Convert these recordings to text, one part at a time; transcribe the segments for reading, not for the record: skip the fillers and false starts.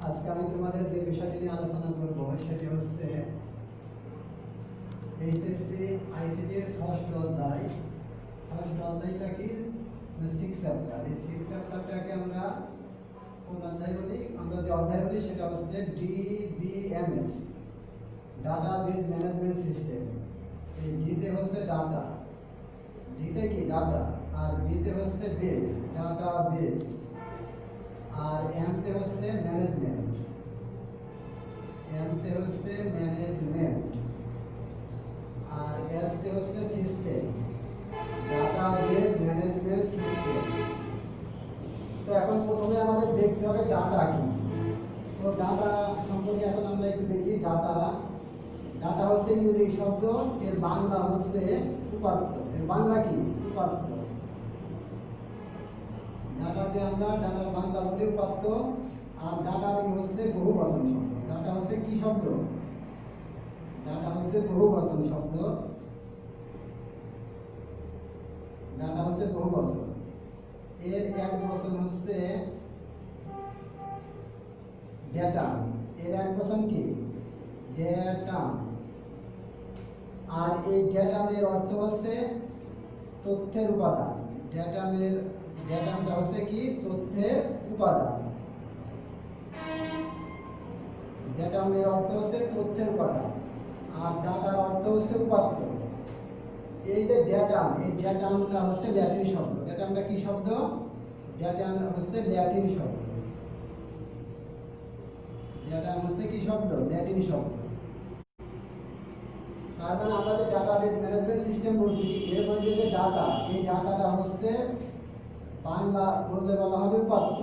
আজকে আমি তোমাদের যে বিষয়টি নিয়ে আলোচনা করব সেটি হচ্ছে এইচএসসি আইসিটির ষষ্ঠ অধ্যায়। ষষ্ঠ অধ্যায়টা কি? 6 চ্যাপ্টার। এই 6 চ্যাপ্টারটাকে আমরা কোন অধ্যায় বলি? আমরা যে অধ্যায় বলি সেটা হচ্ছে ডিবিএমএস, ডাটাবেজ ম্যানেজমেন্ট সিস্টেম। এই ডিতে হচ্ছে ডাটা, ডিতে কি ডাটা, আর বিতে হচ্ছে বেস, ডাটা বেস, আর এমতে হচ্ছে ম্যানেজমেন্ট, এমতে হচ্ছে ম্যানেজমেন্ট, আর এসতে হচ্ছে সিস্টেম, ডাটাবেজ ম্যানেজমেন্ট সিস্টেম। তো এখন প্রথমে আমাদের দেখতে হবে ডাটা কি। তো ডাটা সম্পর্কে এখন আমরা একটু দেখি। ডাটা ডাটা হচ্ছে ইংরেজি শব্দ, এর বাংলা হচ্ছে উপাত্ত। এর বাংলা কি? উপাত্ত। ডাটাকে আমরা ডাটার বাংলা বলি উপাত্ত। আর ডাটা হচ্ছে বহুবচন শব্দ। ডাটা হচ্ছে কি শব্দ? ডাটা হচ্ছে বহুবচন শব্দ। ডাটা হচ্ছে বহুবচন। এর এক বচন হচ্ছে ডেটা। এর এক বচন কি? ডেটা। আর এই ডেটামের অর্থ হচ্ছে তথ্যের উপাদান। ডেটামটা হচ্ছে কি? তথ্যের উপাদান। ডেটামের অর্থ হচ্ছে তথ্যের উপাদান, আর ডাটার অর্থ হচ্ছে উপাত্ত। এই যে ডেটাম, এই ডেটামটা হচ্ছে ল্যাটিন শব্দ। ডেটামটা কি শব্দ? ডেটাম হচ্ছে ল্যাটিন শব্দ। ডেটাম হচ্ছে কি শব্দ? ল্যাটিন শব্দ। তার মানে আমরা যে ডাটাবেজ ম্যানেজমেন্ট সিস্টেম বলছি, এর মধ্যে যে ডাটা, এই ডাটাটা হচ্ছে বাংলা বললে বলা হবে উপাত্ত,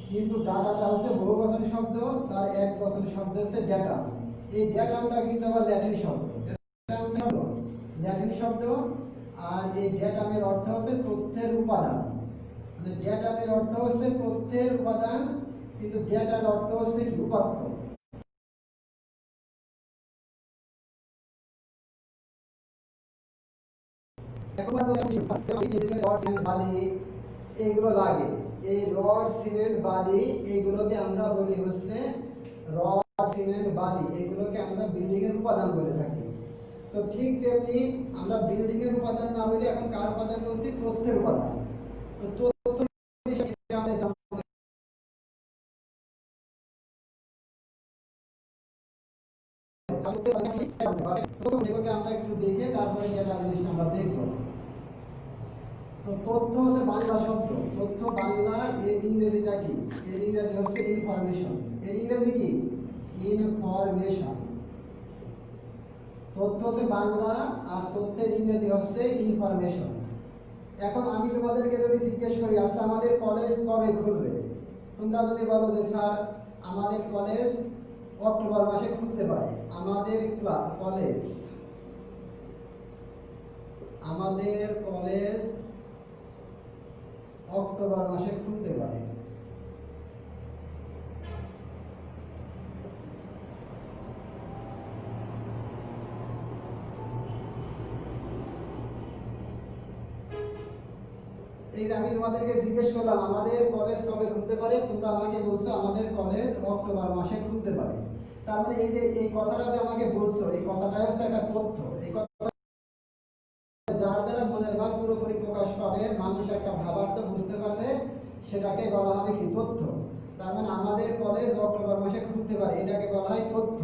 কিন্তু ডাটাটা হচ্ছে বহুবচন শব্দ, তার এক বচন শব্দ হচ্ছে ডেটা। এই ডেটাটা কিন্তু আবার ল্যাটিন শব্দ। ল্যাটিন শব্দ। আর এই ডেটামের অর্থ হচ্ছে তথ্যের উপাদান। মানে ডেটামের অর্থ হচ্ছে তথ্যের উপাদান, কিন্তু ডেটার অর্থ হচ্ছে কি? উপাত্ত। এইগুলো লাগে, এই রড সিমেন্ট বালি, এইগুলোকে আমরা বলি হচ্ছে রড সিমেন্ট বালি। এইগুলোকে আমরা বিল্ডিং এর উপাদান বলে থাকি। তো ঠিক তেমনি আমরা বিল্ডিং এর উপাদান না বলে এখন কার উপাদান বলছি? তথ্যের উপাদান। তো তথ্য আমরা একটু দেখে তারপরে এটা জিনিসটা আমরা দেখব। তো তথ্য হচ্ছে বাংলা শব্দ। তথ্য বাংলা, এর ইংরেজিটা কি? এর ইংরেজি হচ্ছে ইনফরমেশন। এর ইংরেজি কি? ইনফরমেশন। তথ্য হচ্ছে বাংলা, আর তথ্যের ইংরেজি হচ্ছে ইনফরমেশন। এখন আমি তোমাদেরকে যদি জিজ্ঞেস করি, আচ্ছা আমাদের কলেজ কবে খুলবে? তোমরা যদি বলো যে স্যার আমাদের কলেজ অক্টোবর মাসে খুলতে পারে। আমাদের কলেজ অক্টোবর মাসে খুলতে পারে। এই যে আমি তোমাদেরকে জিজ্ঞেস করলাম আমাদের কলেজ কবে খুলতে পারে, তোমরা আমাকে বলছো আমাদের কলেজ অক্টোবর মাসে খুলতে পারে। তার মানে এই যে এই কথাটা যে আমাকে বলছো, এই কথাটা হচ্ছে একটা তথ্য। এই কথা যার দ্বারা মনের ভাব পুরোপুরি প্রকাশ পাবে, মানুষ একটা ভাবার্থ বুঝতে পারলে সেটাকে বলা হবে কি? তথ্য। তার মানে আমাদের কলেজ অক্টোবর মাসে খুলতে পারে, এটাকে বলা হয় তথ্য।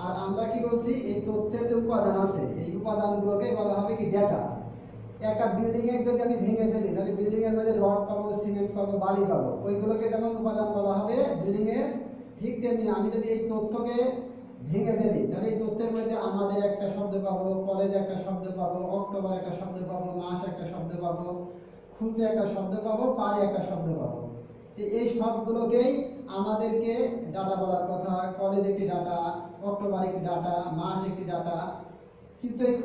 আর আমরা কি বলছি? এই তথ্যের যে উপাদান আছে, এই উপাদানগুলোকে বলা হবে কি? ডেটা। একটা বিল্ডিং এর যদি আমি ভেঙে ফেলি, তাহলে বিল্ডিং এর মধ্যে রড পাবো, সিমেন্ট পাবো, বালি পাবো, ওইগুলোকে যেমন উপাদান বলা হবে বিল্ডিং এর, ঠিক তেমনি আমি যদি এই তথ্যকে ভেঙে ফেলি, তাহলে এই তথ্যের মধ্যে আমাদের একটা শব্দ পাবো, কলেজ একটা শব্দ পাবো, অক্টোবর একটা শব্দ পাবো, মাস একটা শব্দ পাবো, খুলতে একটা শব্দ পাবো, পারে একটা শব্দ পাবো। এই সবগুলোকেই আমাদেরকে ডাটা বলার কথা। কলেজ একটি ডাটা, অক্টোবর একটি ডাটা, মাস একটি ডাটা। কিন্তু এই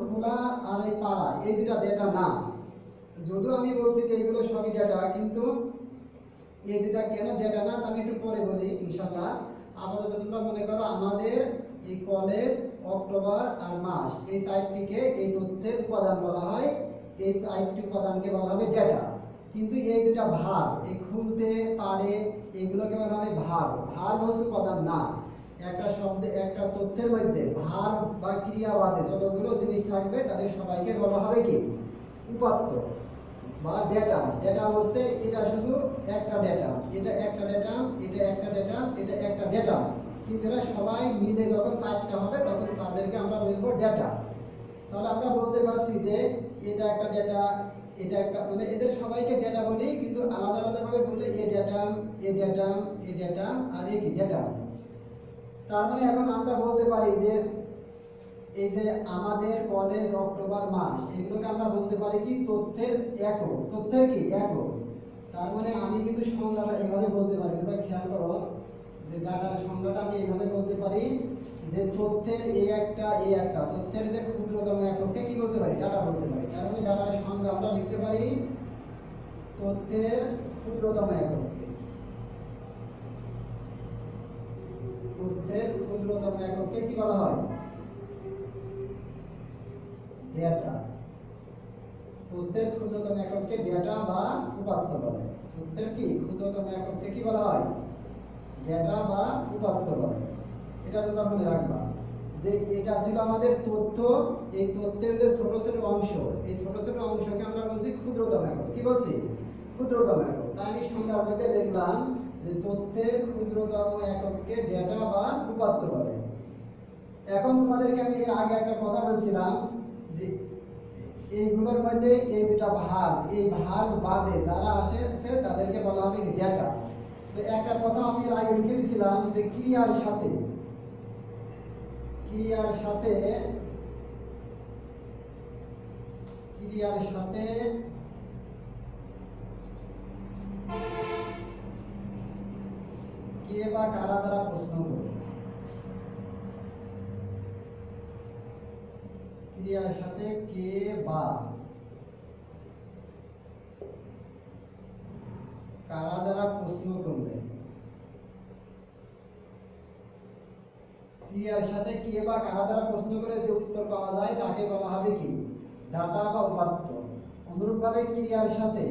খোলা আর এই পাড়া, এই দুটা ডেটা না। যদিও আমি বলছি যে এগুলো সবই ডেটা, কিন্তু এই দুটা কেন ডেটা না তা আমি একটু পরে বলি ইনশাআল্লাহ। আপাতত তোমরা মনে করো আমাদের এই কলেজ, অক্টোবর আর মাস, এই সাইটটিকে এই তথ্যের উপাদান বলা হয়। এই সাইটটি উপাদানকে বলা হবে ডেটা। কিন্তু এই দুটা ভার, এই খুলতে পারে, এগুলোকে বলা হয় ভার। ভার হচ্ছে উপাদান না। একটা শব্দে, একটা তথ্যের মধ্যে ভার বা ক্রিয়া বাদে যতগুলো জিনিস থাকবে তাদের সবাইকে বলা হবে কি? উপাত্ত বা ডেটা। ডেটা হচ্ছে এটা শুধু একটা ডেটা, এটা একটা ডেটা, এটা একটা ডেটা, এটা একটা ডেটা, কিন্তু এরা সবাই মিলে যখন চারটা হবে তখন তাদেরকে আমরা বলবো ডেটা। তাহলে আমরা বলতে পারছি যে এটা একটা ডেটা, এটা একটা, মানে এদের সবাইকে ডেটা বলি, কিন্তু আলাদা আলাদা ভাবে বললে এ ডেটা, এ ডেটা, এ ডেটা আর এ কি ডেটা। তার মানে এখন আমরা বলতে পারি যে এই যে আমাদের কলেজ অক্টোবর মাস, এগুলোকে আমরা বলতে পারি কি? তথ্যের একক। তথ্যের কি? একক। তার মানে আমি কিন্তু সংজ্ঞাটা এইভাবে বলতে পারি, তোমরা খেয়াল করো যে ডাটার সংজ্ঞাটা আমি এইভাবে বলতে পারি যে তথ্যের এ একটা তথ্যের যে ক্ষুদ্রতম একককে কি বলতে পারি? ডাটা বলতে পারি। তার মানে ডাটার সংজ্ঞা আমরা লিখতে পারি তথ্যের ক্ষুদ্রতম একককে। তথ্যের ক্ষুদ্রতম একককে কি বলা হয়? ডেটা। তথ্যের ক্ষুদ্রতম একককে ডেটা বা উপাত্ত বলে। তথ্যের কি? ক্ষুদ্রতম একককে কি বলা হয়? ডেটা বা উপাত্ত বলে। এটা তোমরা মনে রাখবা যে এটা ছিল আমাদের তথ্য। এই তথ্যের যে ছোট ছোট অংশ, এই ছোট ছোট অংশকে আমরা বলছি ক্ষুদ্রতম একক। কি বলছি? ক্ষুদ্রতম একক। তাই আমি সংজ্ঞার মধ্যে দেখলাম যে তথ্যের ক্ষুদ্রতম একককে ডেটা বা উপাত্ত বলে। এখন তোমাদেরকে আমি এর আগে একটা কথা বলছিলাম যে এইগুলোর মধ্যে এই দুটা ভাগ, এই ভাগ বাদে যারা আসে তাদেরকে বলা হবে ডেটা। তো একটা কথা আমি এর আগে লিখে দিয়েছিলাম যে ক্রিয়ার সাথে ক্রিয়ার সাথে কে বা কারা দ্বারা প্রশ্ন করে। ক্রিয়ার সাথে কে বা কারা দ্বারা প্রশ্ন করবে। ক্রিয়ার সাথে কে বা কারা দ্বারা প্রশ্ন করে যে উত্তর পাওয়া যায় তাকে বলা হবে কি? ডাটা বা উপাত্ত। অনুরূপভাবে ক্রিয়ার সাথে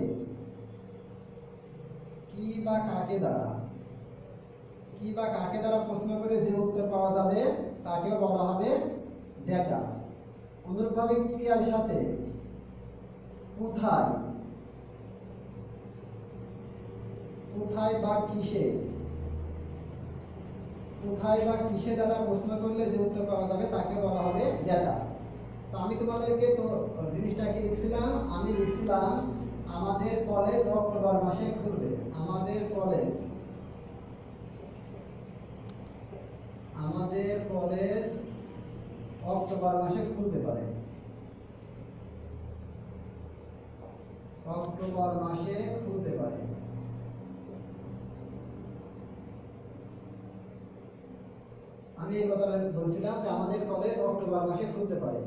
কি বা কাকে দ্বারা প্রশ্ন করে যে উত্তর পাওয়া যাবে তাকেও বলা হবে ডেটা। অনুরূপভাবে ক্রিয়ার সাথে কোথায় বা কিসে দ্বারা প্রশ্ন করলে যে উত্তর পাওয়া যাবে তাকে বলা হবে ডেটা। তো আমি তোমাদেরকে তো জিনিসটা কি লিখছিলাম? আমি লিখছিলাম আমাদের কলেজ অক্টোবর মাসে খুলবে। আমাদের কলেজ অক্টোবর মাসে খুলতে পারে। অক্টোবর মাসে খুলতে পারে। আমি এই কথাটা বলছিলাম যে আমাদের কলেজ অক্টোবর মাসে খুলতে পারে।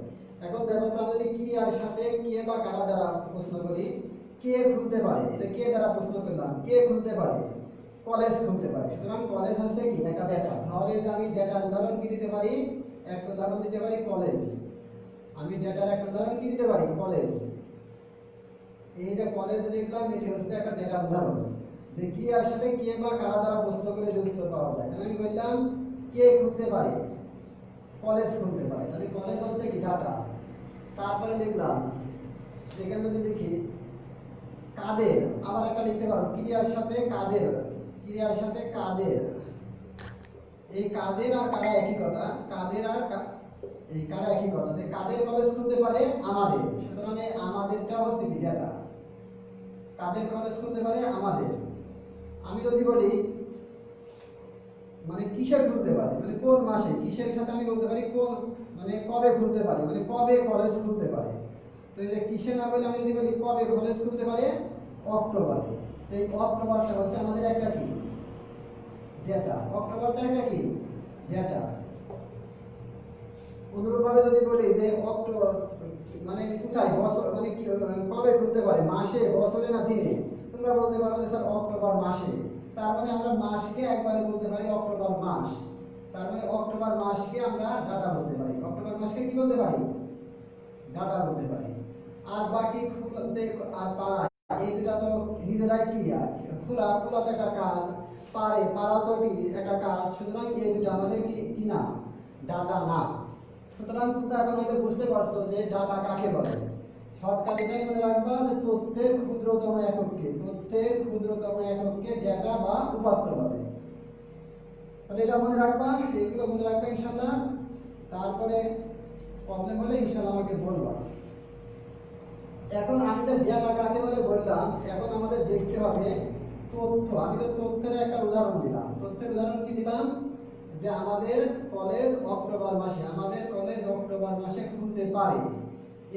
এখন দেখো তো, আমি যদি ক্রিয়ার সাথে কে বা কারা দ্বারা প্রশ্ন করি, কে খুলতে পারে, এটা কে দ্বারা প্রশ্ন করলাম? কে খুলতে পারে? কলেজ খুলতে পারে। সুতরাং কলেজ হচ্ছে কি? একটা ডেটা। তাহলে যে আমি ডেটার উদাহরণ কি দিতে পারি? একটা উদাহরণ দিতে পারি কলেজ। আমি ডেটার একটা উদাহরণ কি দিতে পারি? কলেজ। এই যে কলেজ লিখলাম, এটি হচ্ছে একটা ডেটা উদাহরণ যে ক্রিয়ার সাথে কে বা কারা দ্বারা প্রশ্ন করে যে উত্তর পাওয়া যায়। তাহলে আমি বললাম কে খুলতে পারে? কলেজ খুলতে পারে। তাহলে কলেজ হচ্ছে কি? ডাটা। তারপরে লিখলাম, এখানে যদি দেখি কাদের, আবার একটা লিখতে পারো ক্রিয়ার সাথে কাদের। এই কাদের আর কারা একই কথা। এই কারা একই কথা। যে কাদের কলেজ খুলতে পারে? আমাদের। সুতরাং এই আমাদেরটা হচ্ছে কি? ডাটা। কাদের কলেজ খুলতে পারে? আমাদের। আমি যদি বলি মানে কিসের খুলতে পারে, মানে কোন মাসে, কিসের সাথে আমি বলতে পারি কোন, মানে কবে খুলতে পারে, মানে কবে কলেজ খুলতে পারে। তো এই যে কিসে না বলে আমি যদি বলি কবে কলেজ খুলতে পারে? অক্টোবরে। তো এই অক্টোবরটা হচ্ছে আমাদের একটা কি? ডেটা। অক্টোবরটা একটা কি? ডেটা। অনুরূপভাবে যদি বলি যে অক্টোবর মানে কোথায়, বছর মানে কবে খুলতে পারে, মাসে, বছরে না দিনে, তোমরা বলতে পারো যে স্যার অক্টোবর মাসে। তার মানে আমরা মাসকে একবারে বলতে পারি অক্টোবর মাস। তার মানে অক্টোবর মাসকে আমরা ডাটা বলতে পারি। অক্টোবর মাসকে কি বলতে পারি? ডাটা বলতে পারি। আর বাকি খুলতে আর পাড়ায় এই দুটা তো নিজেরাই ক্রিয়া, খোলা খোলা তো একটা কাজ, পারা তো কি একটা কাজ। সুতরাং এই দুটো আমাদের কি না, ডাটা না। সুতরাং তোমরা এখন হয়তো বুঝতে পারছো যে ডাটা কাকে বলে। শর্টকাট এটাই মনে রাখবা যে তথ্যের ক্ষুদ্রতম এককে ডাটা বা উপাত্ত বলে। তাহলে এটা মনে রাখবা, এইগুলো মনে রাখবা ইনশাআল্লাহ। তারপরে প্রবলেম হলে ইনশাআল্লাহ আমাকে বলবা। এখন আমি যে ডেটা কাকে বলে বললাম, এখন আমাদের দেখতে হবে তথ্য। আমি তো তথ্যের একটা উদাহরণ দিলাম। তথ্যের উদাহরণ কি দিলাম, যে আমাদের কলেজ অক্টোবর মাসে খুলতে পারে।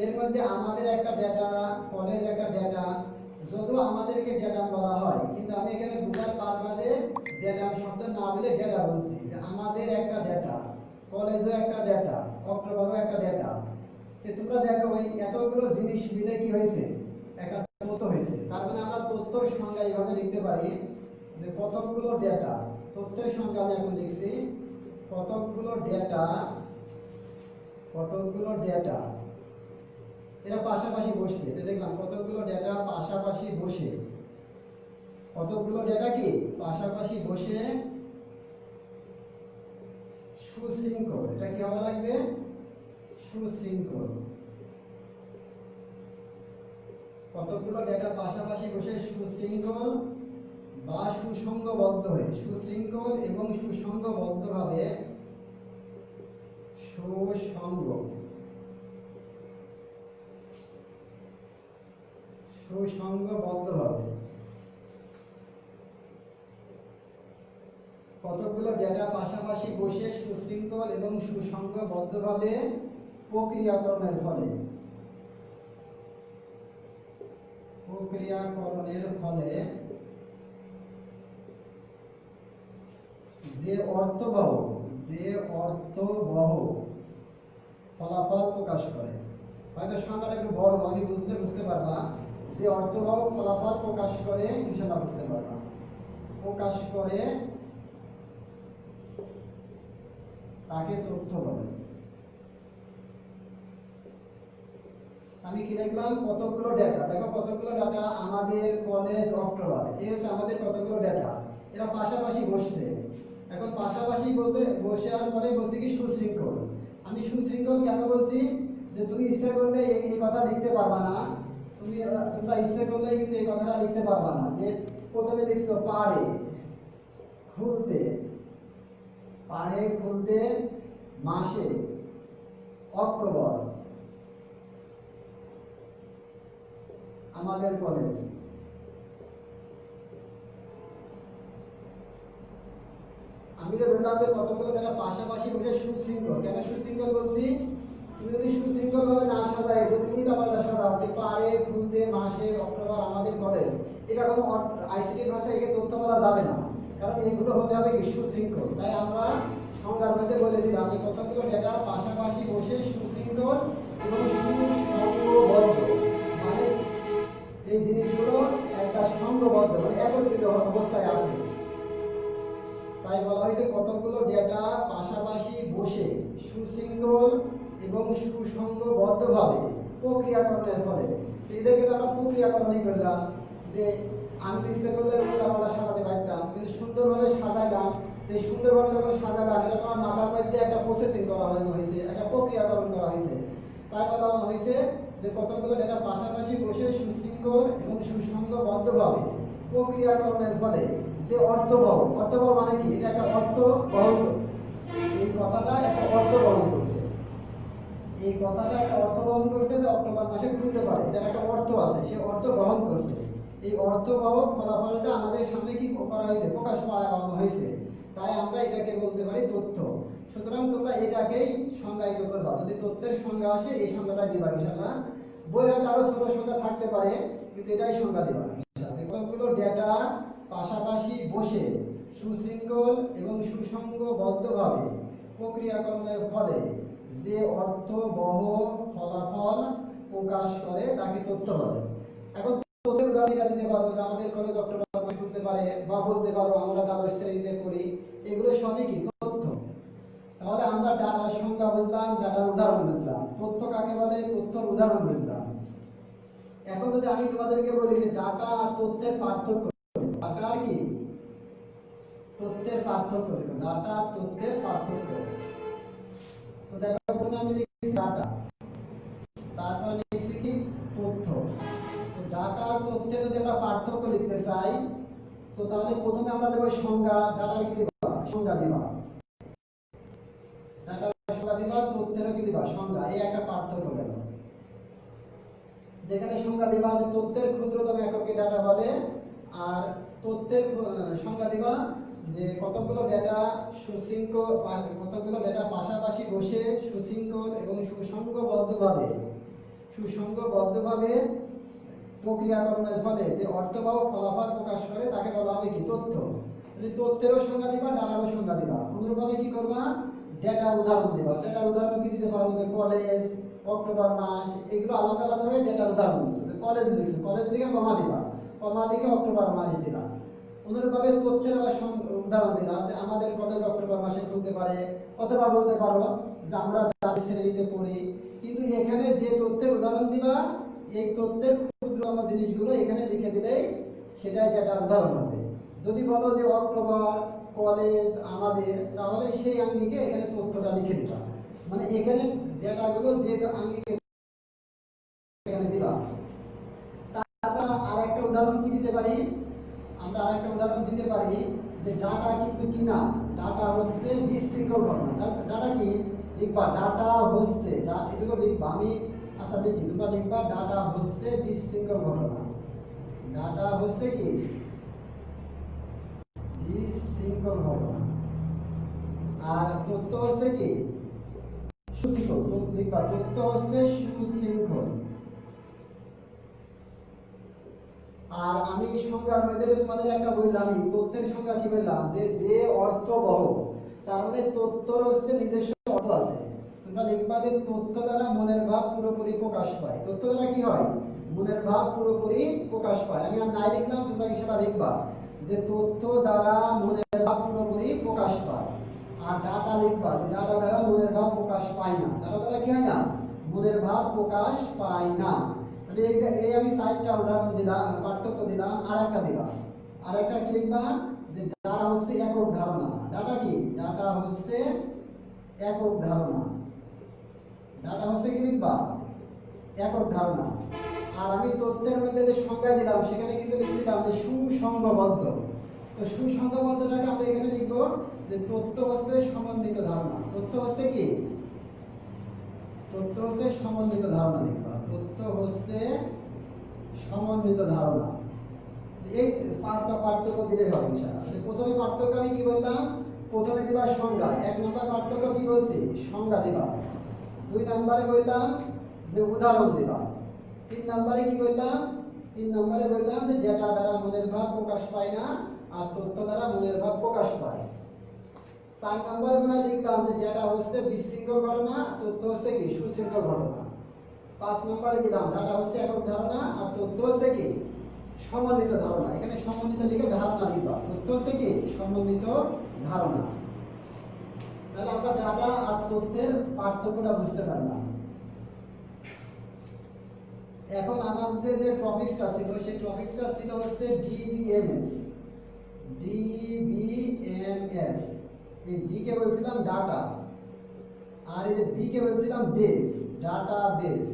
এর মধ্যে আমাদের একটা ডেটা, কলেজ একটা ডেটা, যদিও আমাদেরকে ডেটা বলা হয়, কিন্তু আমি এখানে বুঝার পারপাজে ডেটা শব্দ না বলে ডেটা বলছি, যে আমাদের একটা ডেটা, কলেজও একটা ডেটা, অক্টোবরও একটা ডেটা। তোমরা দেখো এই এতগুলো জিনিস মিলে কি হয়েছে, একটা তথ্য হয়েছে। তার মানে আমরা তথ্যর সংজ্ঞা এইভাবে লিখতে পারি যে কতগুলো ডেটা, তথ্যের সংজ্ঞা আমি এখন লিখছি, কতগুলো ডেটা এরা পাশাপাশি বসছে। দেখলাম কতগুলো ডেটা পাশাপাশি বসে, কতগুলো ডেটা কি পাশাপাশি বসে সুশৃঙ্খল, এটা কি হওয়া লাগবে, সুশৃঙ্খল। কতগুলো ডেটা পাশাপাশি বসে সুশৃঙ্খল বা সুসংগবদ্ধ হয়ে, সুশৃঙ্খল এবং সুসংগবদ্ধভাবে, সুসংগবদ্ধভাবে কতগুলো ডেটা পাশাপাশি বসে সুশৃঙ্খল এবং সুসংগবদ্ধভাবে প্রক্রিয়াকরণের ফলে যে অর্থবহ ফলাফল প্রকাশ করে। হয়তো সংখ্যাটা একটু বড়, আমি বুঝতে পারবা, যে অর্থবহ ফলাফল প্রকাশ করে, ইনশাআল্লাহ বুঝতে পারবা, প্রকাশ করে তাকে তথ্য বলে। আমি কি দেখলাম, কতগুলো ডেটা, দেখো কতগুলো ডেটা, আমাদের কলেজ অক্টোবর, এই হচ্ছে আমাদের কতগুলো ডেটা, এরা পাশাপাশি বসছে। এখন পাশাপাশি বসে আর পরে বলছি কি সুশৃঙ্খল। আমি সুশৃঙ্খল কেন বলছি, যে তুমি ইচ্ছা করলে এই কথা লিখতে পারবা না, তোমরা ইচ্ছা করলে কিন্তু এই কথাটা লিখতে পারবা না। যে প্রথমে লিখছো পারে খুলতে মাসে অক্টোবর আমাদের কলেজ। আমি তো বললাম যে কতগুলো ডেটা পাশাপাশি বসে সুশৃঙ্খল। কেন সুশৃঙ্খল বলছি, তুমি যদি সুশৃঙ্খল ভাবে না সাজাই, যদি উল্টাপাল্টা সাজাও, যে পারে খুলতে মাসে অক্টোবর আমাদের কলেজ, এটা কোনো আইসিটি ভাষায় একে তথ্য বলা যাবে না, কারণ এগুলো হতে হবে কি সুশৃঙ্খল। তাই আমরা সংজ্ঞার মধ্যে বলে দিলাম যে কতগুলো ডেটা পাশাপাশি বসে সুশৃঙ্খল এবং সুসংগবদ্ধ, মানে এই জিনিসগুলো একটা সংঘবদ্ধ, মানে একত্রিত অবস্থায় আছে। তাই বলা হয়েছে কতগুলো ডেটা পাশাপাশি বসে সুশৃঙ্খল এবং সুসংগবদ্ধভাবে প্রক্রিয়াকরণের ফলে। এদেরকে তো আমরা প্রক্রিয়াকরণই করলাম, যে আমি তো ইচ্ছে করলে উল্টাপাল্টা সাজাতে পারতাম, কিন্তু সুন্দরভাবে সাজাইলাম। এই সুন্দরভাবে যখন সাজালাম, এটা তোমার মাথার মধ্যে একটা প্রসেসিং করা হয়েছে, একটা প্রক্রিয়াকরণ করা হয়েছে। তাই বলা হয়েছে যে কতগুলো ডেটা পাশাপাশি বসে সুশৃঙ্খল এবং সুসংগবদ্ধভাবে প্রক্রিয়াকরণের ফলে যে অর্থবহ মানে কি, এটা একটা অর্থ বহন, এই কথাটা একটা অর্থ বহন করছে, যে অক্টোবর মাসে খুলতে পারে, এটা একটা অর্থ আছে, সে অর্থ বহন করছে। এই অর্থবহ ফলাফলটা আমাদের সামনে কি করা হয়েছে, প্রকাশ করা হয়েছে। তাই আমরা এটাকে বলতে পারি তথ্য। সুতরাং তোমরা এটাকেই সংজ্ঞায়িত করবা, যদি তথ্যের সংজ্ঞা আসে এই সংজ্ঞাটা দিবা ইনশাআল্লাহ। বই হয়তো আরো ছোট সংজ্ঞা থাকতে পারে, কিন্তু এটাই সংজ্ঞা দিবা ইনশাআল্লাহ। কতগুলো ডেটা পাশাপাশি বসে সুশৃঙ্খল এবং সুসংগবদ্ধভাবে প্রক্রিয়াকরণের ফলে যে অর্থবহ ফলাফল প্রকাশ করে তাকে তথ্য বলে। এখন তথ্যের উদাহরণ দিতে পারবো যে আমাদের কলেজ অক্টোবর মাসে খুলতে পারে, বা বলতে পারো আমরা দ্বাদশ শ্রেণীতে পড়ি, এগুলো সবই কি তথ্য। তাহলে আমরা ডাটার সংজ্ঞা বুঝলাম, ডাটার উদাহরণ বুঝলাম, তথ্য কাকে বলে, তথ্যর উদাহরণ বুঝলাম। এখন যদি আমি তোমাদেরকে বলি যে ডাটা আর তথ্যের পার্থক্য, ডাটা আর কি তথ্যের পার্থক্য, ডাটা আর তথ্যের পার্থক্য। তো দেখো প্রথমে আমি লিখছি ডাটা, তারপর লিখছি কি তথ্য। তো ডাটা আর তথ্যের যদি আমরা পার্থক্য লিখতে চাই, তো তাহলে প্রথমে আমরা দেব সংজ্ঞা। ডাটার কি দিবা? সংজ্ঞা দিবা। ডাটার সংজ্ঞা দিবা, তথ্যেরও কি দিবা? সংজ্ঞা। এই একটা পার্থক্য গেল। যেখানে সংজ্ঞা দিবা যে তথ্যের ক্ষুদ্রতম এককে ডাটা বলে, আর তথ্যের সংজ্ঞা দিবা যে কতগুলো ডেটা সুশৃঙ্খ, কতগুলো ডেটা পাশাপাশি বসে সুশৃঙ্খ এবং সুসংঘবদ্ধভাবে প্রক্রিয়াকরণের ফলে যে অর্থবহ ফলাফল প্রকাশ করে তাকে বলা হবে কি? তথ্য। যদি তথ্যেরও সংজ্ঞা দিবা, ডাটারও সংজ্ঞা দিবা। অনুরূপভাবে কি করবা? ডেটার উদাহরণ দিবা। ডেটার উদাহরণ কি দিতে পারো? যে কলেজ, অক্টোবর মাস, এগুলো আলাদা আলাদা ভাবে ডেটার উদাহরণ দিছো। কলেজ লিখছো, কলেজ লিখে কমা দিবা, কমা লিখে অক্টোবর মাস দিবা। অনুরূপভাবে তথ্যের উদাহরণ দিলাম যে আমাদের কলেজ অক্টোবর মাসে খুলতে পারে, অথবা বলতে পারো যে আমরা দ্বাদশ শ্রেণীতে পড়ি। কিন্তু এখানে যে তথ্যের উদাহরণ দিবা, এই তথ্যের ক্ষুদ্রতম জিনিসগুলো এখানে লিখে দিলেই সেটাই ডেটার উদাহরণ হবে। যদি বলো যে অক্টোবর, কলেজ, আমাদের, তাহলে সেই আঙ্গিকে এখানে তথ্যটা লিখে দিবা। মানে এখানে ডেটাগুলো যে আঙ্গিকে এখানে দিবা। তারপর আরেকটা উদাহরণ কি দিতে পারি? আমরা আরেকটা উদাহরণ দিতে পারি যে ডাটা কিন্তু কি না, ডাটা হচ্ছে বিশৃঙ্খল ঘটনা। ডাটা কি লিখবা? ডাটা হচ্ছে, এগুলো লিখবা। আমি আচ্ছা দেখি, তোমরা লিখবা ডাটা হচ্ছে বিশৃঙ্খল ঘটনা। ডাটা হচ্ছে কি? বিশৃঙ্খল ঘটনা। আর তথ্য হচ্ছে কি? সুশৃঙ্খল। লিখবা তথ্য হচ্ছে সুশৃঙ্খল। আর আমি সংজ্ঞার মধ্যে তোমাদের একটা বললাম, তথ্যের সংজ্ঞা কি বললাম? যে অর্থবহ, তার মানে তথ্যর হচ্ছে নিজস্ব অর্থ আছে। তোমরা লিখবা যে তথ্য দ্বারা মনের ভাব পুরোপুরি প্রকাশ পায়। তথ্য দ্বারা কি হয়? মনের ভাব পুরোপুরি প্রকাশ পায়। আমি আর নাই লিখলাম, তোমরা সেটা লিখবা যে তথ্য দ্বারা মনের ভাব পুরোপুরি প্রকাশ পায়। আর ডাটা লিখবা যে ডাটা দ্বারা মনের ভাব প্রকাশ পায় না। ডাটা দ্বারা কি হয় না? মনের ভাব প্রকাশ পায় না। এই আমি 4টা উদাহরণ দিলাম, পার্থক্য দিলাম। আরেকটা দিবা, আরেকটা কি লিখবা? যে ডাটা হচ্ছে একক ধারণা। ডাটা কি? ডাটা হচ্ছে একক ধারণা। ডাটা হচ্ছে কি লিখবা? একক ধারণা। আর আমি তথ্যের মধ্যে যে সংজ্ঞা দিলাম, সেখানে কিন্তু লিখছিলাম যে সুসংঘবদ্ধ। তো সুসংঘবদ্ধটাকে আমরা এখানে লিখবো যে তথ্য হচ্ছে সমন্বিত ধারণা। তথ্য হচ্ছে কি? তথ্য হচ্ছে সমন্বিত ধারণা লিখবা। তথ্য হচ্ছে সমন্বিত ধারণা। এই 5টা পার্থক্য দিলে হবে ইনশাআল্লাহ। প্রথমে পার্থক্য আমি কি বললাম? প্রথমে দিবা সংজ্ঞা। 1 নম্বর পার্থক্য কি বলছি? সংজ্ঞা দিবা। 2 নম্বরে বললাম যে উদাহরণ দিবা। 3 নম্বরে কি বললাম? 3 নম্বরে বললাম যে ডেটা দ্বারা মনের ভাব প্রকাশ পায় না, আর তথ্য দ্বারা মনের ভাব প্রকাশ পায়। 4 নম্বরে আমরা লিখলাম যে ডেটা হচ্ছে বিশৃঙ্খল ঘটনা, তথ্য হচ্ছে কি? সুশৃঙ্খল ঘটনা। 5 নম্বরে দিলাম ডাটা হচ্ছে একক ধারণা, আর তথ্য হচ্ছে কি? সমন্বিত ধারণা। এখানে সমন্বিত লিখে ধারণা লিখবা। তথ্য হচ্ছে কি? সমন্বিত ধারণা। তাহলে আমরা ডাটা আর তথ্যের পার্থক্যটা বুঝতে পারলাম। এখন আমাদের যে টপিকসটা ছিল, সেই টপিকসটা ছিল হচ্ছে ডিবিএমএস। ডিবিএমএস। এই ডি কে বলছিলাম ডাটা, আর এই যে বি কে বলছিলাম বেস, ডাটা বেস।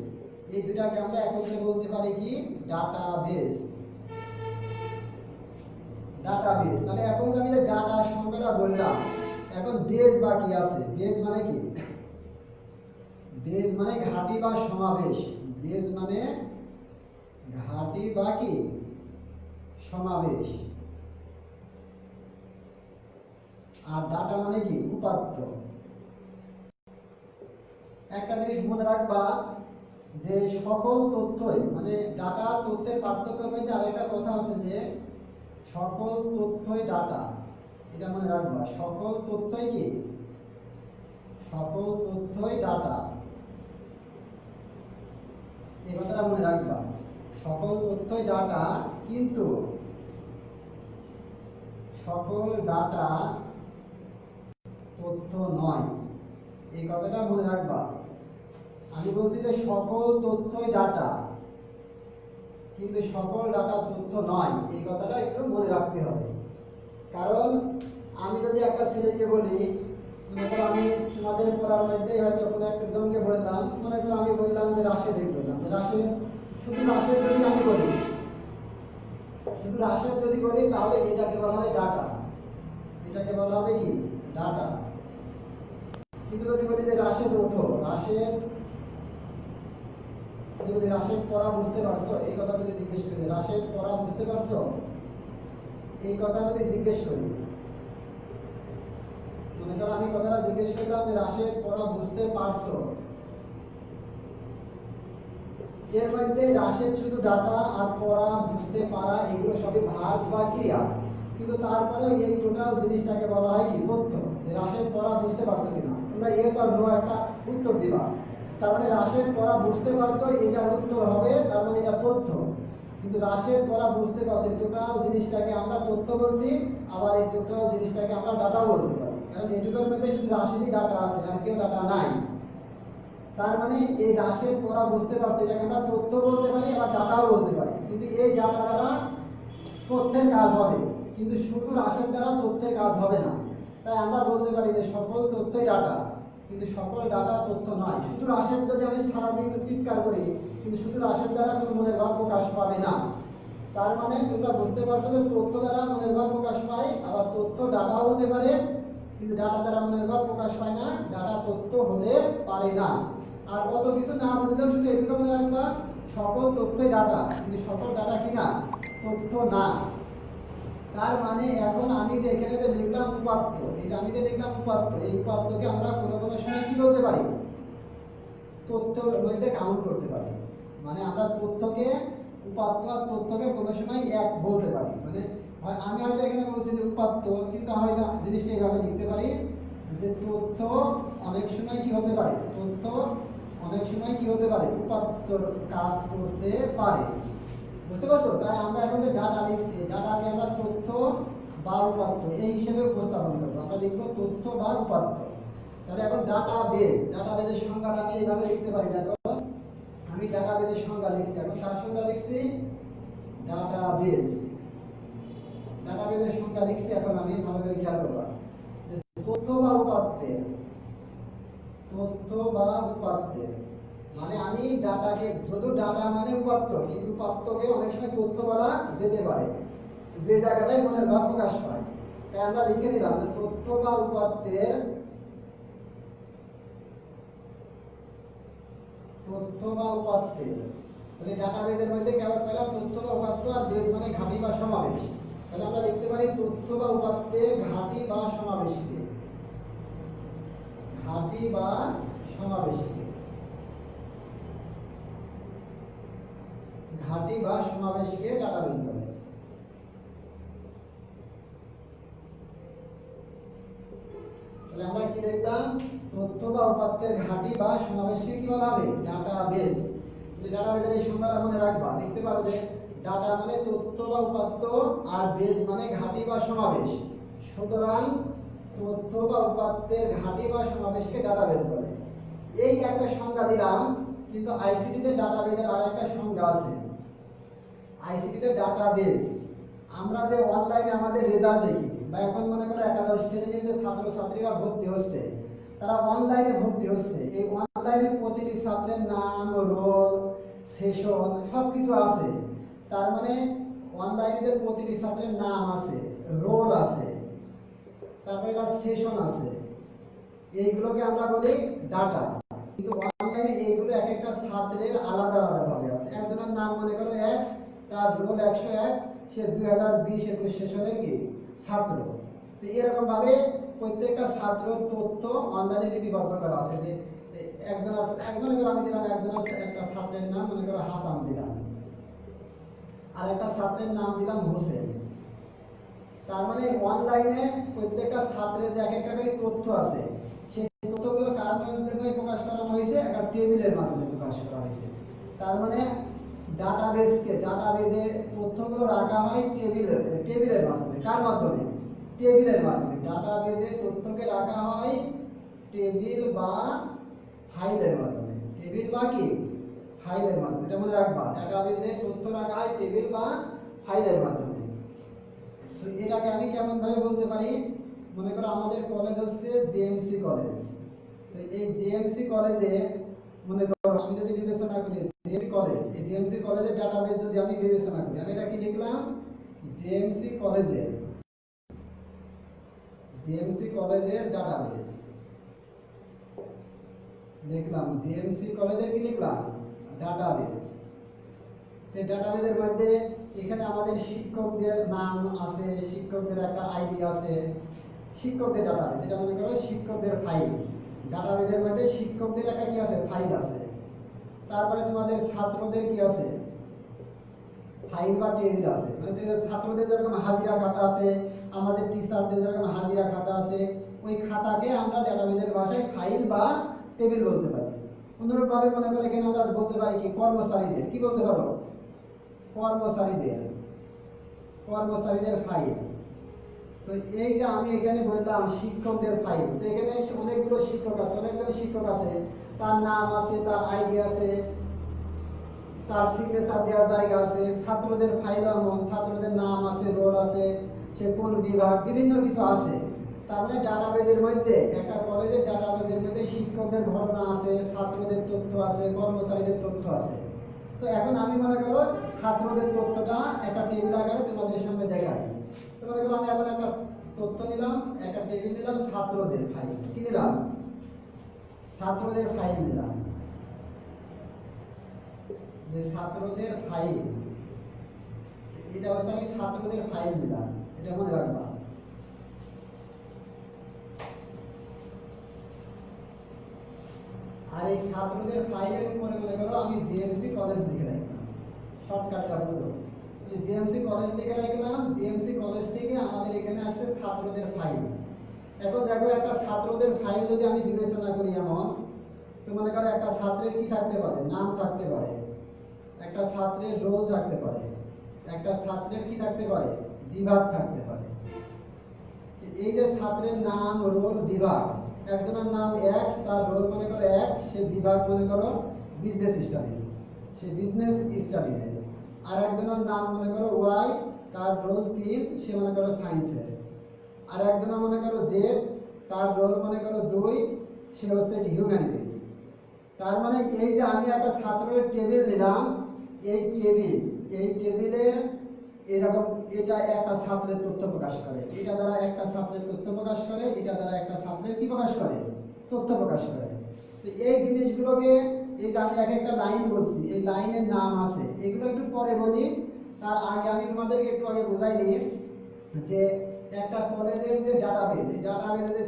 এই দুটাকে আমরা একত্রে বলতে পারি কি? Data base. Data base. তাহলে এখন আমি যে ডাটা সংজ্ঞাটা বললাম, এখন বেস বাকি আছে। বেস মানে কি? বেস মানে ঘাঁটি বা সমাবেশ। বেস মানে ঘাঁটি বা কি? সমাবেশ। আর ডাটা মানে কি? উপাত্ত। একটা জিনিস মনে রাখবা যে সকল তথ্যই, মানে ডাটা তথ্যের পার্থক্যের মধ্যে আরেকটা কথা আছে যে সকল তথ্যই ডাটা। এটা মনে রাখবা, সকল তথ্যই কি? সকল তথ্যই ডাটা। এই কথাটা মনে রাখবা, সকল তথ্যই ডাটা, কিন্তু সকল ডাটা তথ্য নয়। এই কথাটা মনে রাখবা। আমি বলছি যে সকল তথ্যই ডাটা, কিন্তু সকল ডাটা তথ্য নয়, এই কথাটা একটু মনে রাখতে হবে। কারণ আমি যদি একটা ছেলেকে বলি, মনে করো আমি তোমাদের পড়ার মধ্যে হয়তো কোনো একজনকে বললাম, মনে করো আমি বললাম যে রাশেদ, বললাম যে রাশেদ, শুধু রাশেদ যদি আমি বলি, শুধু রাশেদ যদি বলি, তাহলে এটাকে বলা হয় ডাটা, এটাকে বলা হবে কি ডাটা। কিন্তু যদি বলি যে রাশেদ ওঠো, রাশেদ, যদি রাশেদ পড়া বুঝতে পারছো, এই কথা যদি জিজ্ঞেস করি, রাশেদ পড়া বুঝতে পারছো, এই কথা যদি জিজ্ঞেস করি, মনে করো আমি কথাটা জিজ্ঞেস করলাম যে রাশেদ পড়া বুঝতে পারছো, এর মধ্যে রাশেদ শুধু ডাটা আর পড়া বুঝতে পারা এগুলো সবই ভার্ব বা ক্রিয়া, কিন্তু তারপরেও এই টোটাল জিনিসটাকে বলা হয় কি তথ্য। যে রাশেদ পড়া বুঝতে পারছো কিনা, তোমরা ইয়েস আর নো একটা উত্তর দিবা। তার মানে রাশেদ পড়া বুঝতে পারছো, এটার উত্তর হবে, তার মানে এটা তথ্য। কিন্তু রাশেদ পড়া বুঝতে পারছো, টোটাল জিনিসটাকে আমরা তথ্য বলছি, আবার এই টোটাল জিনিসটাকে আমরা ডাটা বলতে পারি, কারণ এই দুটোর মধ্যে শুধু রাশেদই ডাটা আছে, আর কেউ ডাটা নাই। তার মানে এই রাশেদ পড়া বুঝতে পারছে, এটাকে আমরা তথ্য বলতে পারি, আবার ডাটাও বলতে পারি। কিন্তু এই ডাটা দ্বারা তথ্যের কাজ হবে, কিন্তু শুধু রাশেদ দ্বারা তথ্যের কাজ হবে না। তাই আমরা বলতে পারি যে সকল তথ্যই ডাটা, কিন্তু সকল ডাটা তথ্য নয়। শুধু রাশেদ যদি আমি সারাদিন চিৎকার করি, কিন্তু শুধু রাশেদ দ্বারা কোনো মনের ভাব প্রকাশ পাবে না। তার মানে তোমরা বুঝতে পারছো যে তথ্য দ্বারা মনের ভাব প্রকাশ পায়, আবার তথ্য ডাটাও হতে পারে, কিন্তু ডাটা দ্বারা মনের ভাব প্রকাশ পায় না, ডাটা তথ্য হতে পারে না। আর কত কিছু না বুঝলেও শুধু এটুকু মনে রাখবা, সকল তথ্যই ডাটা, কিন্তু সকল ডাটা কি না তথ্য না। তার মানে এখন আমি যে এখানে যে লিখলাম উপাত্ত, এই যে আমি যে লিখলাম উপাত্ত, এই উপাত্তকে আমরা কোনো কোনো সময় কি বলতে পারি, তথ্যের মধ্যে কাউন্ট করতে পারি। মানে আমরা তথ্যকে, উপাত্ত আর তথ্যকে কোনো সময় এক বলতে পারি। মানে আমি হয়তো এখানে বলছি যে উপাত্ত, কিন্তু হয়তো জিনিসটা এইভাবে লিখতে পারি যে তথ্য অনেক সময় কি হতে পারে, তথ্য অনেক সময় কি হতে পারে, উপাত্তর কাজ করতে পারে। বুঝতে পারছো? তাই আমরা এখন যে ডাটা লিখছি, ডাটাকে আমরা তথ্য বা উপাত্ত এই হিসেবে উপস্থাপন করবো। আমরা লিখবো তথ্য বা উপাত্ত। তাহলে এখন ডাটাবেজ, ডাটাবেজের সংজ্ঞাটা আমি এইভাবে লিখতে পারি। দেখো আমি ডাটাবেজের সংজ্ঞা লিখছি, এখন কার সংজ্ঞা লিখছি, ডাটাবেজ, ডাটাবেজের সংজ্ঞা লিখছি। এখন আমি ভালো করে খেয়াল করবা, তথ্য বা উপাত্তের, তথ্য বা উপাত্তের মানে আমি ডাটাকে, শুধু ডাটা মানে উপাত্ত, কিন্তু উপাত্তকে অনেক সময় তথ্য বলা যেতে পারে, যে জায়গাটায় মনের ভাব প্রকাশ পায়। তাই আমরা লিখে দিলাম যে তথ্য বা উপাত্তের, তথ্য বা উপাত্তের, তাহলে ডাটাবেজের মধ্যে কেবল পেলাম তথ্য বা উপাত্ত, আর বেজ মানে ঘাঁটি বা সমাবেশ। তাহলে আমরা লিখতে পারি তথ্য বা উপাত্তের ঘাঁটি বা সমাবেশকে, ঘাঁটি বা সমাবেশকে, ঘাঁটি বা সমাবেশকে ডাটাবেজ বলে। তাহলে আমরা কি দেখলাম, তথ্য বা উপাত্তের ঘাঁটি বা সমাবেশকে কি বলা হবে, ডাটাবেজ। তাহলে ডাটাবেজের এই সংজ্ঞাটা মনে রাখবা, লিখতে পারো যে ডাটা মানে তথ্য বা উপাত্ত, আর বেজ মানে ঘাঁটি বা সমাবেশ। সুতরাং তথ্য বা উপাত্তের ঘাঁটি বা সমাবেশকে ডাটাবেজ বলে। এই একটা সংজ্ঞা দিলাম, কিন্তু আইসিটি তে ডাটাবেজের আরেকটা সংজ্ঞা আছে। আইসিটি তে ডাটাবেজ, আমরা যে অনলাইনে আমাদের রেজাল্ট দেখি, বা এখন মনে করো একাদশ শ্রেণীর যে ছাত্রছাত্রীরা ভর্তি হচ্ছে, তারা অনলাইনে ভর্তি হচ্ছে। এই অনলাইনে প্রতিটি ছাত্রের নাম, রোল, সেশন সবকিছু আছে। তার মানে অনলাইনে প্রতিটি ছাত্রের নাম আছে, রোল আছে, তারপরে তার সেশন আছে, এইগুলোকে আমরা বলি ডাটা। কিন্তু অনলাইনে এইগুলো এক একটা ছাত্রের আলাদা আলাদা ভাবে আছে। একজনের নাম মনে করো এক্স, তার রোল 101, সে 2020-21 সেশনের কি ছাত্র। তো এরকম ভাবে প্রত্যেকটা ছাত্র তথ্য অনলাইনে লিপিবদ্ধ করা আছে। যে একজন মনে করো আমি দিলাম, একজন একটা ছাত্রের নাম মনে করো হাসান দিলাম, আর একটা ছাত্রের নাম দিলাম হোসেন। তার মানে অনলাইনে প্রত্যেকটা ছাত্রের যে এক একটা করে তথ্য আছে, সেই তথ্যগুলো কার মাধ্যমে প্রকাশ করা হয়েছে, একটা টেবিলের মাধ্যমে প্রকাশ করা হয়েছে। তার মানে ডাটাবেজে তথ্যগুলো রাখা হয় টেবিলের মাধ্যমে। কার মাধ্যমে, টেবিলের মাধ্যমে। ডাটাবেজে তথ্যকে রাখা হয় টেবিল বা ফাইলের মাধ্যমে, টেবিল বা কি ফাইলের মাধ্যমে। এটা মনে রাখবা, ডাটাবেজে তথ্য রাখা হয় টেবিল বা ফাইলের মাধ্যমে। তো এটাকে আমি কেমন ভাবে বলতে পারি, মনে করো আমাদের কলেজ হচ্ছে জেএমসি কলেজ। তো এই জেএমসি কলেজে মনে করো আমি যদি বিবেচনা করি জেএমসি কলেজ, এই জেএমসি কলেজের ডাটাবেজ যদি আমি বিবেচনা করি, আমি এটা কি লিখলাম, জেএমসি কলেজের ডাটাবেজ লিখলাম, জেএমসি কলেজের কি লিখলাম, ডাটাবেজ। এই ডাটাবেজের মধ্যে এখানে আমাদের শিক্ষকদের নাম আছে, শিক্ষকদের একটা আইডি আছে, শিক্ষকদের ডাটাবেজ। এটা মনে করো শিক্ষকদের ফাইল, ডাটাবেজের মধ্যে শিক্ষকদের একটা কি আছে, ফাইল আছে। তারপরে তোমাদের ছাত্রদের কি আছে, ফাইল বা টেবিল আছে। মানে ছাত্রদের যেরকম হাজিরা খাতা আছে, আমাদের টিচারদের যেরকম হাজিরা খাতা আছে, ওই খাতাকে আমরা ডাটাবেজের ভাষায় ফাইল বা টেবিল বলতে পারি। অনুরূপ ভাবে মনে করে এখানে আমরা বলতে পারি কি, কর্মচারীদের কি বলতে পারো, কর্মচারীদের ফাইল। তো এই যে আমি এখানে বললাম শিক্ষকদের ফাইল, তো এখানে অনেকগুলো শিক্ষক আছে, অনেকজন শিক্ষক আছে, তার নাম আছে, তার আইডি আছে, তার সিগনেচার দেওয়ার জায়গা আছে। ছাত্রদের ফাইল, ছাত্রদের নাম আছে, রোল আছে, সে কোন বিভাগ, বিভিন্ন কিছু আছে। তার মানে ডাটাবেজের মধ্যে, একটা কলেজের ডাটাবেজের মধ্যে শিক্ষকদের ঘটনা আছে, ছাত্রদের তথ্য আছে, কর্মচারীদের তথ্য আছে। তো এখন আমি মনে করো ছাত্রদের তথ্যটা একটা টেবিল আকারে তোমাদের সামনে দেখাই। তো মনে করো আমি এখন একটা তথ্য নিলাম, একটা টেবিল নিলাম, ছাত্রদের ফাইল কি নিলাম, ছাত্রদের ফাইল নিলাম, যে ছাত্রদের ফাইল, এটা হচ্ছে আমি ছাত্রদের ফাইল দিলাম, এটা মনে রাখবা। আর এই ছাত্রদের ফাইলের উপরে মনে করো আমি জেএমসি কলেজ লিখে রাখলাম, শর্টকাটটা বুঝো, জেএমসি কলেজ লিখে রাখলাম। জেএমসি কলেজ থেকে আমাদের এখানে আসছে ছাত্রদের ফাইল। এখন দেখো একটা ছাত্রদের ফাইল যদি আমি বিবেচনা করি এমন, তো মনে করো একটা ছাত্রের কি থাকতে পারে, নাম থাকতে পারে, একটা ছাত্রের রোল থাকতে পারে, একটা ছাত্রের কি থাকতে পারে, বিভাগ থাকতে পারে। এই যে ছাত্রের নাম, রোল, বিভাগ, একজনের নাম এক্স, তার রোল মনে করো এক, সে বিভাগ মনে করো বিজনেস স্টাডিজ, সে বিজনেস স্টাডিজে। আর একজনের নাম মনে করো ওয়াই, তার রোল 3, সে মনে করো সায়েন্সের। আর একজনের মনে করো জেড, তার রোল মনে করো 2, সে হচ্ছে হিউম্যানিটিজ। তার মানে এই যে আমি একটা ছাত্রের টেবিল নিলাম, এই টেবিলের এরকম, এটা একটা ছাত্রের তথ্য প্রকাশ করে, এটা দ্বারা একটা ছাত্রের তথ্য প্রকাশ করে, এটা দ্বারা একটা ছাত্রের কি প্রকাশ করে, তথ্য প্রকাশ করে। তো এই জিনিসগুলোকে, এই যে আমি একটা লাইন বলছি, এই লাইনের নাম আছে, এগুলো একটু পরে বলি। তার আগে আমি তোমাদেরকে একটু আগে বোঝাই নিই যে একটা কলেজের যে ডাটাবেজ, এই ডাটাবেজে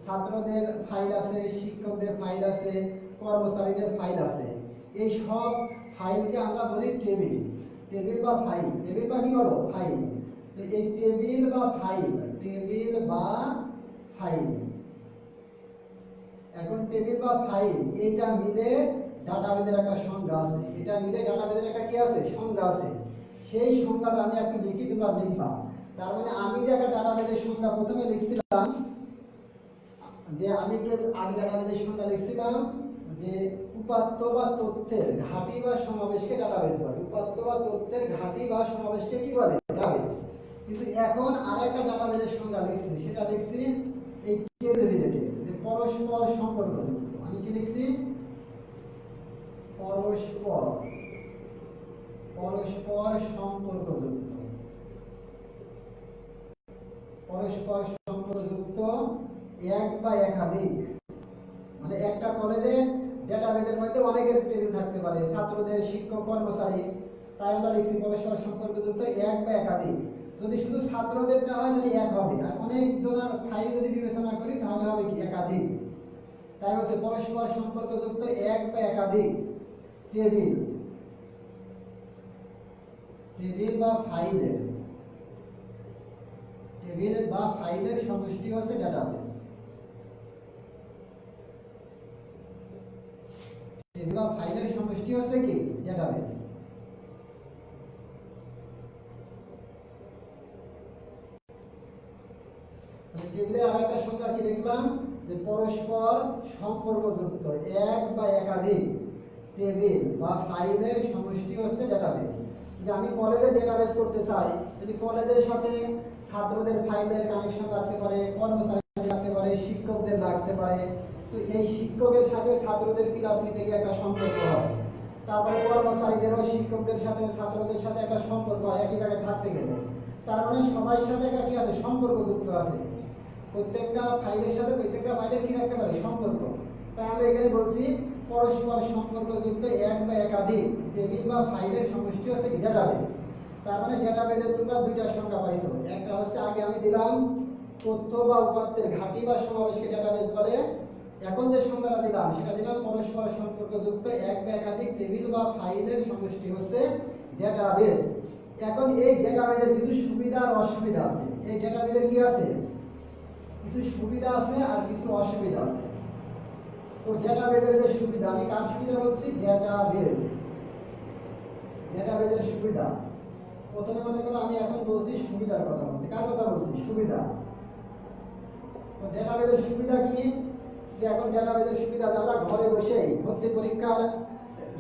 ছাত্রদের ফাইল আছে, শিক্ষকদের ফাইল আছে, কর্মচারীদের ফাইল আছে। এই সব ফাইলকে আমরা বলি টেবিল, টেবিল বা ফাইল, টেবিল বা কি বলো, ফাইল। তো এই টেবিল বা ফাইল, এখন টেবিল বা ফাইল, এটা মিলে ডাটাবেজের একটা সংজ্ঞা আছে, এটা মিলে ডাটাবেজের একটা কি আছে, সংজ্ঞা আছে। সেই সংজ্ঞাটা আমি একটু লিখি, তোমরা লিখবা। তার মানে আমি যে একটা ডাটাবেজের সংজ্ঞা প্রথমে লিখছিলাম, যে আমি একটু আগে ডাটাবেজের সংজ্ঞা লিখছিলাম যে উপাত্ত বা তথ্যের ঘাঁটি বা সমাবেশকে ডাটাবেজ বলে। উপাত্ত বা তথ্যের ঘাঁটি বা সমাবেশকে কি বলে, ডাটাবেজ। কিন্তু এখন আরেকটা ডাটাবেজের সংজ্ঞা লিখছি, সেটা লিখছি এই টেবিল রিলেটেড, যে পরস্পর সম্পর্কযুক্ত। আমি কি লিখছি, পরস্পর সম্পর্কযুক্ত, পরস্পর সম্পর্কযুক্ত এক বা একাধিক। মানে একটা কলেজে ডেটাবেজের মধ্যে অনেকের টেবিল থাকতে পারে, ছাত্রদের, শিক্ষক, কর্মচারী, তাই আমরা লিখছি পরস্পর সম্পর্কযুক্ত এক বা একাধিক। যদি শুধু ছাত্রদেরটা হয় তাহলে এক হবে, আর অনেক জনের ফাইল যদি বিবেচনা করি তাহলে হবে কি, একাধিক। তাই হচ্ছে পরস্পর সম্পর্কযুক্ত এক বা একাধিক টেবিল, টেবিল বা ফাইলের সমষ্টি হচ্ছে ডাটাবেজ। টেবিল বা ফাইলের সমষ্টি হচ্ছে কি, ডাটাবেজ। টেবিলের আরেকটা সংজ্ঞা কি দেখলাম, যে পরস্পর সম্পর্কযুক্ত এক বা একাধিক টেবিল বা ফাইলের সমষ্টি হচ্ছে ডেটাবেজ। যে আমি কলেজে ডেটাবেজ করতে চাই, যদি কলেজের সাথে ছাত্রদের ফাইলের কানেকশন রাখতে পারে, কর্মচারী রাখতে পারে, শিক্ষকদের রাখতে পারে, তো এই শিক্ষকের সাথে ছাত্রদের ক্লাস নিতে গিয়ে একটা সম্পর্ক হয়। তারপরে কর্মচারীদেরও শিক্ষকদের সাথে ছাত্রদের সাথে একটা সম্পর্ক হয় একই জায়গায় থাকতে গেলে। তার মানে সবার সাথে একটা কি আছে, সম্পর্ক যুক্ত আছে। প্রত্যেকটা ফাইলের সাথে প্রত্যেকটা ফাইলের কি রাখতে পারে, সম্পর্ক। তাই আমরা এখানে বলছি পরস্পর সম্পর্কযুক্ত এক বা একাধিক টেবিল বা ফাইলের সমষ্টি হচ্ছে ডেটাবেজ। তার মানে ডেটাবেজের তোমরা দুইটা সংজ্ঞা পাইছো। একটা হচ্ছে আগে আমি দিলাম তথ্য বা উপাত্তের ঘাঁটি বা সমাবেশকে ডেটাবেজ বলে। এখন যে সংজ্ঞাটা দিলাম সেটা দিলাম পরস্পর সম্পর্কযুক্ত এক বা একাধিক টেবিল বা ফাইলের সমষ্টি হচ্ছে ডেটাবেজ। এখন এই ডেটাবেজের কিছু সুবিধা আর অসুবিধা আছে। এই ডেটাবেজের কি আছে, কিছু সুবিধা আছে আর কিছু অসুবিধা আছে। তো ডেটাবেজের যে সুবিধা, আমি কার সুবিধা বলছি, ডেটাবেজ, ডেটাবেজের সুবিধা। প্রথমে মনে করো আমি এখন বলছি সুবিধার কথা বলছি। কার কথা বলছি, সুবিধা। তো ডেটাবেজের সুবিধা কি, যে এখন ডেটাবেজের সুবিধা যে আমরা ঘরে বসেই ভর্তি পরীক্ষার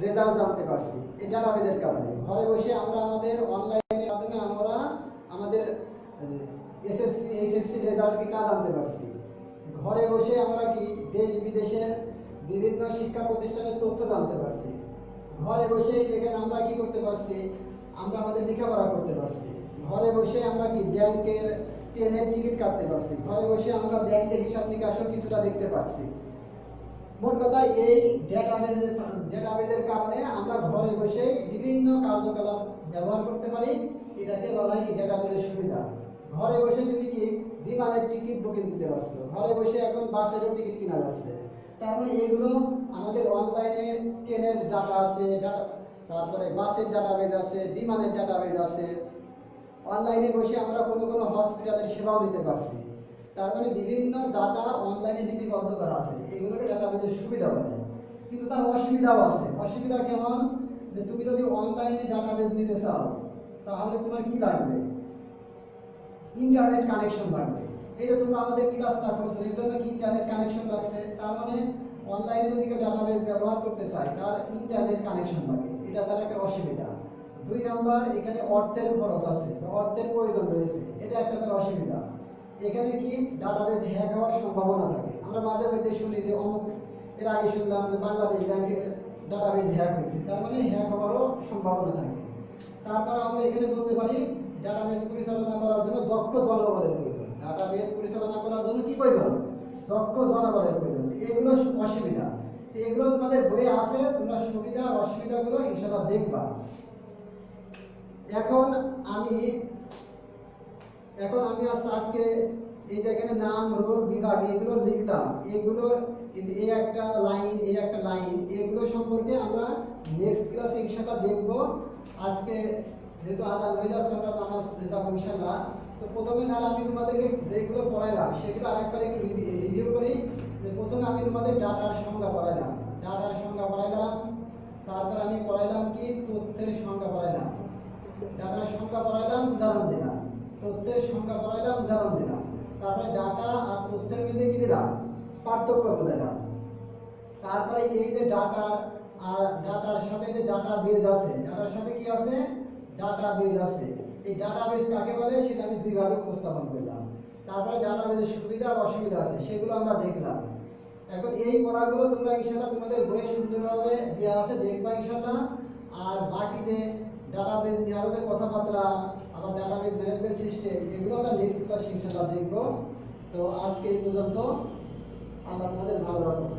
রেজাল্ট জানতে পারছি এই ডেটাবেজের কারণে। ঘরে বসে আমরা আমাদের অনলাইনের মাধ্যমে আমরা আমাদের এসএসসি এইচএসসি রেজাল্ট কি তা জানতে পারছি। ঘরে বসে আমরা কি দেশ বিদেশের বিভিন্ন শিক্ষা প্রতিষ্ঠানের তথ্য জানতে পারছি। ঘরে বসে এখানে আমরা কি করতে পারছি, আমরা আমাদের লেখাপড়া করতে পারছি। ঘরে বসে আমরা কি ব্যাংকের ট্রেনের টিকিট কাটতে পারছি। ঘরে বসে আমরা ব্যাংকের হিসাব নিকাশও কিছুটা দেখতে পারছি। মোট কথা এই ডেটাবেজের কারণে আমরা ঘরে বসে বিভিন্ন কার্যকলাপ ব্যবহার করতে পারি। এটাকে বলা হয় কি ডেটাবেজের সুবিধা। ঘরে বসে তুমি কি বিমানের টিকিট বুকিং দিতে পারছো, ঘরে বসে এখন বাসেরও টিকিট কিনা যাচ্ছে। তার মানে এগুলো আমাদের অনলাইনে ট্রেনের ডাটা আছে, তারপরে বাসের ডাটাবেজ আছে, বিমানের ডাটাবেজ আছে। অনলাইনে বসে আমরা কোনো কোনো হসপিটালের সেবাও নিতে পারছি। তার মানে বিভিন্ন ডাটা অনলাইনে লিপিবদ্ধ করা আছে, এগুলোকে ডাটাবেজের সুবিধা বলে। কিন্তু তার অসুবিধাও আছে। অসুবিধা কেমন, যে তুমি যদি অনলাইনে ডাটাবেজ নিতে চাও তাহলে তোমার কি লাগবে, ইন্টারনেট কানেকশন লাগবে। এই যে তোমরা আমাদের ক্লাসটা করছো এর জন্য কি ইন্টারনেট কানেকশন লাগছে। তার মানে অনলাইনে যদি কেউ ডাটাবেজ ব্যবহার করতে চায় তার ইন্টারনেট কানেকশন লাগে, এটা তার একটা অসুবিধা। দুই নাম্বার, এখানে অর্থের খরচ আছে, অর্থের প্রয়োজন রয়েছে, এটা একটা তার অসুবিধা। এখানে কি ডাটাবেজ হ্যাক হওয়ার সম্ভাবনা থাকে। আমরা মাঝে মধ্যে শুনি যে অমুক, এর আগে শুনলাম যে বাংলাদেশ ব্যাংকের ডাটাবেজ হ্যাক হয়েছে, তার মানে হ্যাক হওয়ারও সম্ভাবনা থাকে। তারপর আমরা এখানে বলতে পারি ডাটাবেজ পরিচালনা করার জন্য দক্ষ জনবলের প্রয়োজন। ডাটাবেজ পরিচালনা করার জন্য কি প্রয়োজন, দক্ষ জনবলের প্রয়োজন। এগুলো অসুবিধা, এগুলো তোমাদের বইয়ে আছে, তোমরা সুবিধা আর অসুবিধাগুলো ইনশাআল্লাহ দেখবা। এখন আমি আজকে এই যে এখানে নাম, রোল, বিভাগ এগুলো লিখলাম, এগুলোর এই একটা লাইন, এই একটা লাইন, এগুলো সম্পর্কে আমরা নেক্সট ক্লাসে ইনশাআল্লাহ দেখব। আজকে যেহেতু আজান হয়ে যাচ্ছে আমরা নামাজ যাবো ইনশাআল্লাহ। তো প্রথমে তাহলে আমি তোমাদেরকে যেগুলো পড়াইলাম সেগুলো আরেকবার একটু রিভিউ করি। যে প্রথমে আমি তোমাদের ডাটার সংজ্ঞা পড়াইলাম, ডাটার সংজ্ঞা পড়াইলাম। তারপর আমি পড়াইলাম কি তথ্যের সংজ্ঞা পড়াইলাম, ডাটার সংজ্ঞা পড়াইলাম, উদাহরণ দিলাম। তথ্যের সংজ্ঞা পড়াইলাম, উদাহরণ দিলাম। তারপরে ডাটা আর তথ্যের মধ্যে কি দিলাম, পার্থক্য বোঝাইলাম। তারপরে এই যে ডাটা আর ডাটার সাথে যে ডাটাবেজ আছে, ডাটার সাথে কি আছে, ডাটাবেজ আছে। এই ডাটাবেজ কাকে বলে সেটা আমি দুই ভাগে উপস্থাপন করলাম। তারপরে ডাটাবেজের সুবিধা আর অসুবিধা আছে, সেগুলো আমরা দেখলাম। এখন এই পড়াগুলো তোমরা ইনশাআল্লাহ তোমাদের বইয়ে সুন্দরভাবে দেওয়া আছে, দেখবা ইনশাআল্লাহ। আর বাকি যে ডাটাবেজ নিয়ে আরো যে কথাবার্তা, আবার ডাটাবেজ ম্যানেজমেন্ট সিস্টেম, এগুলো আমরা নেক্সট ক্লাসে ইনশাআল্লাহ দেখব। তো আজকে এই পর্যন্ত, আল্লাহ তোমাদের ভালো রাখুক।